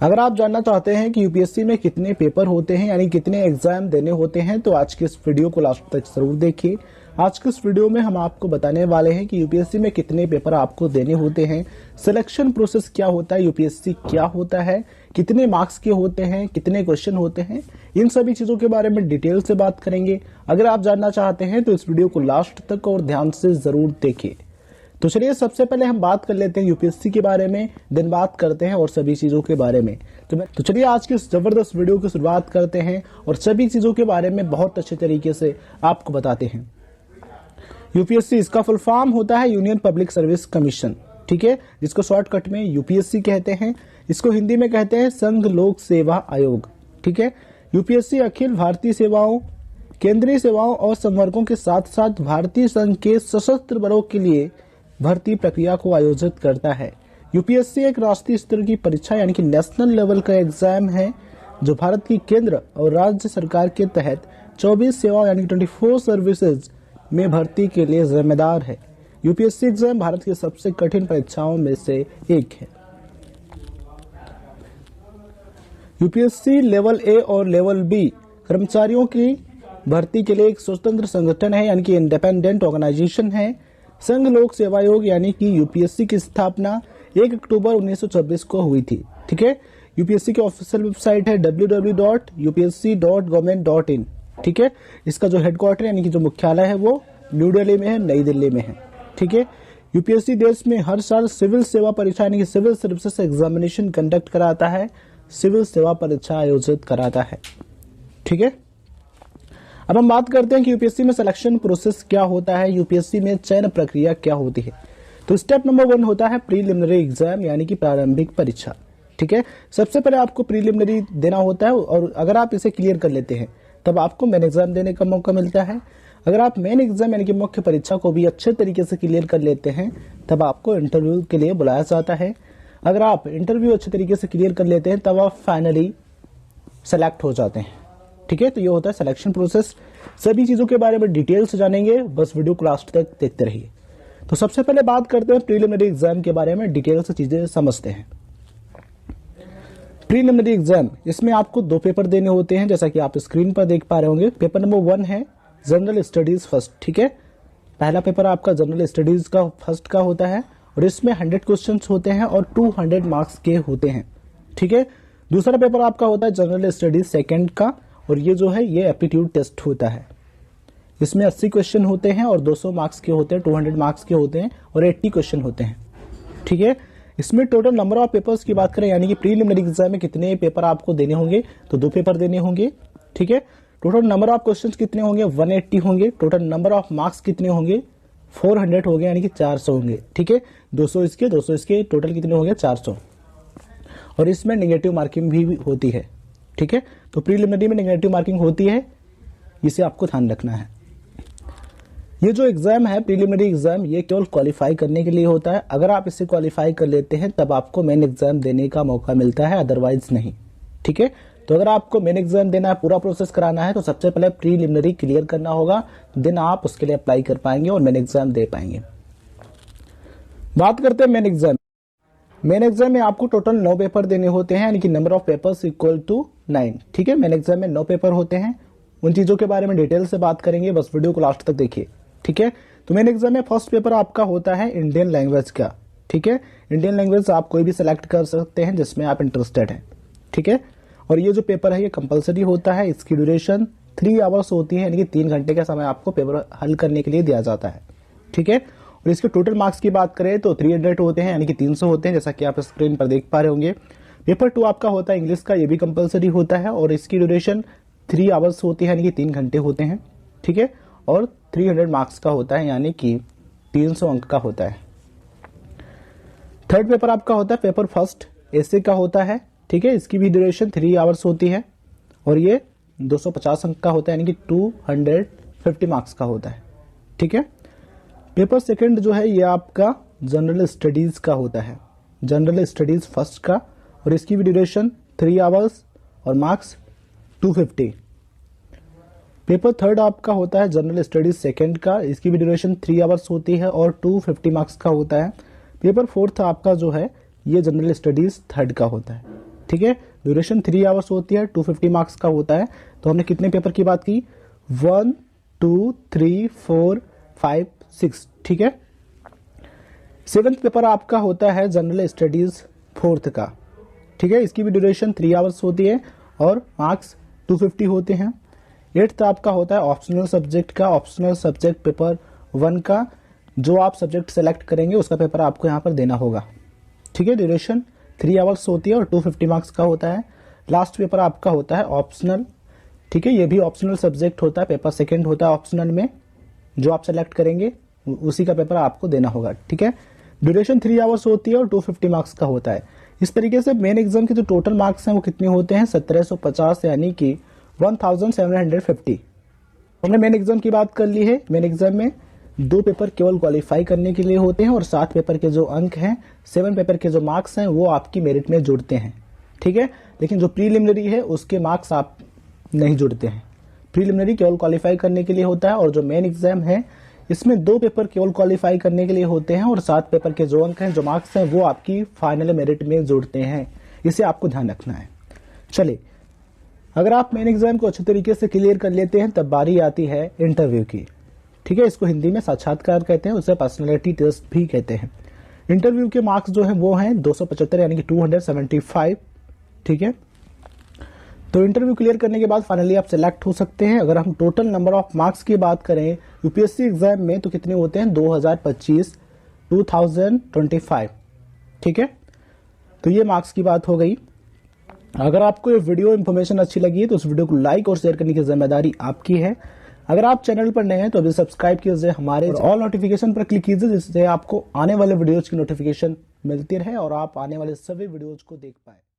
अगर आप जानना चाहते हैं कि यूपीएससी में कितने पेपर होते हैं यानी कितने एग्जाम देने होते हैं तो आज के इस वीडियो को लास्ट तक जरूर देखिए। आज के इस वीडियो में हम आपको बताने वाले हैं कि यूपीएससी में कितने पेपर आपको देने होते हैं, सिलेक्शन प्रोसेस क्या होता है, यूपीएससी क्या होता है, कितने मार्क्स के होते हैं, कितने क्वेश्चन होते हैं, इन सभी चीजों के बारे में डिटेल से बात करेंगे। अगर आप जानना चाहते हैं तो इस वीडियो को लास्ट तक और ध्यान से जरूर देखिए। तो चलिए सबसे पहले हम बात कर लेते हैं यूपीएससी के बारे में, दिन बात करते हैं और सभी चीजों के बारे में। तो चलिए आज की इस जबरदस्त वीडियो की शुरुआत करते हैं और सभी चीजों के बारे में बहुत अच्छे तरीके से आपको बताते हैं। यूपीएससी इसका फुल फॉर्म होता है यूनियन पब्लिक सर्विस कमीशन, ठीक है, जिसको शॉर्टकट में यूपीएससी कहते हैं। इसको हिंदी में कहते हैं संघ लोक सेवा आयोग, ठीक है। यूपीएससी अखिल भारतीय सेवाओं, केंद्रीय सेवाओं और संवर्गों के साथ साथ भारतीय संघ के सशस्त्र बलों के लिए भर्ती प्रक्रिया को आयोजित करता है। यूपीएससी एक राष्ट्रीय स्तर की परीक्षा यानी कि नेशनल लेवल का एग्जाम है जो भारत की केंद्र और राज्य सरकार के तहत 24 सेवाओं यानी 24 सर्विसेज में भर्ती के लिए जिम्मेदार है। यूपीएससी एग्जाम भारत की सबसे कठिन परीक्षाओं में से एक है। यूपीएससी लेवल ए और लेवल बी कर्मचारियों की भर्ती के लिए एक स्वतंत्र संगठन है यानी कि इंडिपेंडेंट ऑर्गेनाइजेशन है। संघ लोक सेवा आयोग यानी कि यूपीएससी की स्थापना 1 अक्टूबर 1926 को हुई थी, ठीक है। यूपीएससी की ऑफिशियल वेबसाइट है www.upsc.government.in, ठीक है। इसका जो हेडक्वार्टर यानी कि जो मुख्यालय है वो न्यू दिल्ली में है, नई दिल्ली में है, ठीक है। यूपीएससी देश में हर साल सिविल सेवा परीक्षा यानी कि सिविल सर्विसेज एग्जामिनेशन कंडक्ट कराता है, सिविल सेवा परीक्षा आयोजित कराता है, ठीक है। अब हम बात करते हैं कि यूपीएससी में सिलेक्शन प्रोसेस क्या होता है, यूपीएससी में चयन प्रक्रिया क्या होती है। तो स्टेप नंबर 1 होता है प्रीलिमिनरी एग्जाम यानी कि प्रारंभिक परीक्षा, ठीक है। सबसे पहले आपको प्रीलिमिनरी देना होता है और अगर आप इसे क्लियर कर लेते हैं तब आपको मेन एग्जाम देने का मौका मिलता है। अगर आप मेन एग्जाम यानी कि मुख्य परीक्षा को भी अच्छे तरीके से क्लियर कर लेते हैं तब आपको इंटरव्यू के लिए बुलाया जाता है। अगर आप इंटरव्यू अच्छे तरीके से क्लियर कर लेते हैं तब आप फाइनली सेलेक्ट हो जाते हैं, ठीक है। तो ये होता है सिलेक्शन प्रोसेस। सभी चीजों के बारे में डिटेल से जानेंगे, बस वीडियो को लास्ट तक देखते रहिए। तो सबसे पहले बात करते हैं प्रीलिमिनरी एग्जाम के बारे में, डिटेल से चीजें समझते हैं। प्रीलिमिनरी एग्जाम, इसमें आपको 2 पेपर देने होते हैं जैसा कि आप स्क्रीन पर देख पा रहे होंगे। पेपर नंबर 1 है जनरल स्टडीज फर्स्ट, ठीक है। पहला पेपर आपका जनरल स्टडीज का फर्स्ट का होता है और इसमें 100 क्वेश्चन होते हैं और 200 मार्क्स के होते हैं, ठीक है। दूसरा पेपर आपका होता है जनरल स्टडीज सेकेंड का और ये जो है ये एप्टीट्यूड टेस्ट होता है। इसमें 80 क्वेश्चन होते हैं और 200 मार्क्स के होते हैं, 200 मार्क्स के होते हैं और 80 क्वेश्चन होते हैं, ठीक है। इसमें टोटल नंबर ऑफ पेपर्स की बात करें यानी कि प्रीलिमिनरी एग्जाम में कितने पेपर आपको देने होंगे तो 2 पेपर देने होंगे, ठीक है। टोटल नंबर ऑफ क्वेश्चंस कितने होंगे 180 होंगे। टोटल नंबर ऑफ मार्क्स कितने होंगे 400 होंगे यानी कि 400 होंगे, ठीक है। 200 इसके टोटल कितने होंगे 400 और इसमें नेगेटिव मार्किंग भी होती है, ठीक है। तो प्रीलिमिनरी में नेगेटिव मार्किंग होती है, इसे आपको ध्यान रखना है। ये जो एग्जाम है प्रीलिमिनरी एग्जाम ये केवल क्वालिफाई करने के लिए होता है। अगर आप इसे क्वालिफाई कर लेते हैं तब आपको मेन एग्जाम देने का मौका मिलता है, अदरवाइज नहीं, ठीक है। तो अगर आपको मेन एग्जाम देना है, पूरा प्रोसेस कराना है तो सबसे पहले प्रीलिमिनरी क्लियर करना होगा, देन आप उसके लिए अप्लाई कर पाएंगे और मेन एग्जाम दे पाएंगे। बात करते हैं मेन एग्जाम। मेन एग्जाम में आपको टोटल 9 पेपर देने होते हैं यानी कि number of papers equal to 9, ठीक है। मेन एग्जाम में 9 पेपर होते हैं, उन चीजों के बारे में डिटेल से बात करेंगे, बस वीडियो को लास्ट तक देखिए, ठीक है। तो मेन एग्जाम में फर्स्ट पेपर आपका होता है इंडियन लैंग्वेज का, ठीक है। इंडियन लैंग्वेज आप कोई भी सिलेक्ट कर सकते हैं जिसमें आप इंटरेस्टेड हैं, ठीक है। और ये जो पेपर है ये कंपलसरी होता है, इसकी ड्यूरेशन 3 आवर्स होती है यानी कि 3 घंटे का समय आपको पेपर हल करने के लिए दिया जाता है, ठीक है। और इसके टोटल मार्क्स की बात करें तो 300 होते हैं यानी कि 300 होते हैं जैसा कि आप स्क्रीन पर देख पा रहे होंगे। पेपर 2 आपका होता है इंग्लिश का, ये भी कंपलसरी होता है और इसकी ड्यूरेशन 3 आवर्स होती है यानी कि 3 घंटे होते हैं, ठीक है। और 300 मार्क्स का होता है यानी कि 300 अंक का होता है। थर्ड पेपर आपका होता है पेपर फर्स्ट ऐसे का होता है, ठीक है। इसकी भी ड्यूरेशन 3 आवर्स होती है और ये 250 अंक का होता है यानी कि 250 मार्क्स का होता है, ठीक है। पेपर सेकंड जो है ये आपका जनरल स्टडीज का होता है, जनरल स्टडीज फर्स्ट का और इसकी भी ड्यूरेशन 3 आवर्स और मार्क्स 250। पेपर थर्ड आपका होता है जनरल स्टडीज सेकंड का, इसकी भी ड्यूरेशन 3 आवर्स होती है और 250 मार्क्स का होता है। पेपर फोर्थ आपका जो है ये जनरल स्टडीज थर्ड का होता है, ठीक है। ड्यूरेशन 3 आवर्स होती है, 250 मार्क्स का होता है। तो हमने कितने पेपर की बात की, 1 2 3 4 5 6, ठीक है। 7th पेपर आपका होता है जनरल स्टडीज 4th का, ठीक है। इसकी भी ड्यूरेशन 3 आवर्स होती है और मार्क्स 250 होते हैं। 8th आपका होता है ऑप्शनल सब्जेक्ट का, ऑप्शनल सब्जेक्ट पेपर 1 का, जो आप सब्जेक्ट सेलेक्ट करेंगे उसका पेपर आपको यहाँ पर देना होगा, ठीक है। ड्यूरेशन 3 आवर्स होती है और 250 मार्क्स का होता है। लास्ट पेपर आपका होता है ऑप्शनल, ठीक है। ये भी ऑप्शनल सब्जेक्ट होता है, पेपर 2nd होता है ऑप्शनल में, जो आप सेलेक्ट करेंगे उसी का पेपर आपको देना होगा, ठीक है। ड्यूरेशन 3 आवर्स होती है और 250 मार्क्स का होता है। इस तरीके से मेन एग्जाम के जो टोटल मार्क्स हैं वो कितने होते हैं, 1750, यानी कि 1750। हमने मेन एग्जाम की बात कर ली है। मेन एग्जाम में 2 पेपर केवल क्वालिफाई करने के लिए होते हैं और 7 पेपर के जो अंक हैं, 7 पेपर के जो मार्क्स हैं वो आपकी मेरिट में जुड़ते हैं, ठीक है। लेकिन जो प्रीलिमिनरी है उसके मार्क्स आप नहीं जुड़ते हैं। प्रीलिमिनरी केवल क्वालिफाई करने के लिए होता है और जो मेन एग्जाम है इसमें 2 पेपर केवल क्वालिफाई करने के लिए होते हैं और 7 पेपर के जो अंक हैं, जो मार्क्स हैं, वो आपकी फाइनल मेरिट में जुड़ते हैं। इसे आपको ध्यान रखना है। चलिए, अगर आप मेन एग्जाम को अच्छे तरीके से क्लियर कर लेते हैं तब बारी आती है इंटरव्यू की, ठीक है। इसको हिंदी में साक्षात्कार कहते हैं, उसे पर्सनालिटी टेस्ट भी कहते हैं। इंटरव्यू के मार्क्स जो है वो हैं 275, यानी कि 275, ठीक है। तो इंटरव्यू क्लियर करने के बाद फाइनली आप सिलेक्ट हो सकते हैं। अगर हम टोटल नंबर ऑफ मार्क्स की बात करें यूपीएससी एग्जाम में तो कितने होते हैं, 2025, ठीक है। तो ये मार्क्स की बात हो गई। अगर आपको ये वीडियो इन्फॉर्मेशन अच्छी लगी है तो उस वीडियो को लाइक और शेयर करने की जिम्मेदारी आपकी है। अगर आप चैनल पर नए हैं तो अभी सब्सक्राइब कीजिए हमारे, ऑल नोटिफिकेशन पर क्लिक कीजिए, जिससे आपको आने वाले वीडियोज की नोटिफिकेशन मिलती रहे और आप आने वाले सभी वीडियोज को देख पाए।